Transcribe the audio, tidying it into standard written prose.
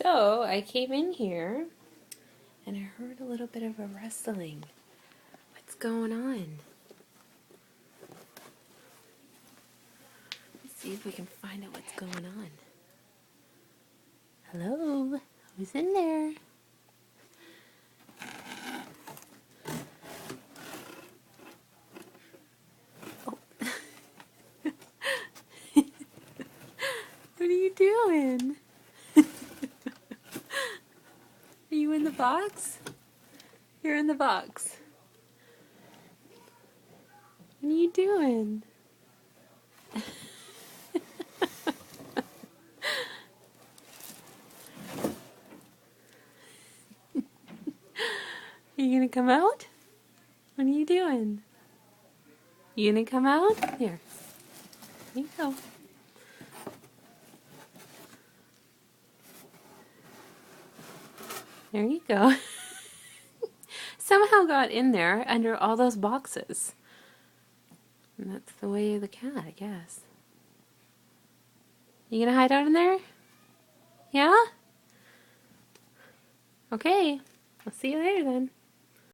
So I came in here and I heard a little bit of a rustling. What's going on? Let's see if we can find out what's going on. Hello? Who's in there? Oh. What are you doing? Are you in the box? You're in the box. What are you doing? Are you gonna come out? What are you doing? You gonna come out? Here. Here you go. There you go. Somehow got in there under all those boxes. And that's the way of the cat, I guess. You gonna hide out in there? Yeah? Okay. I'll see you later then.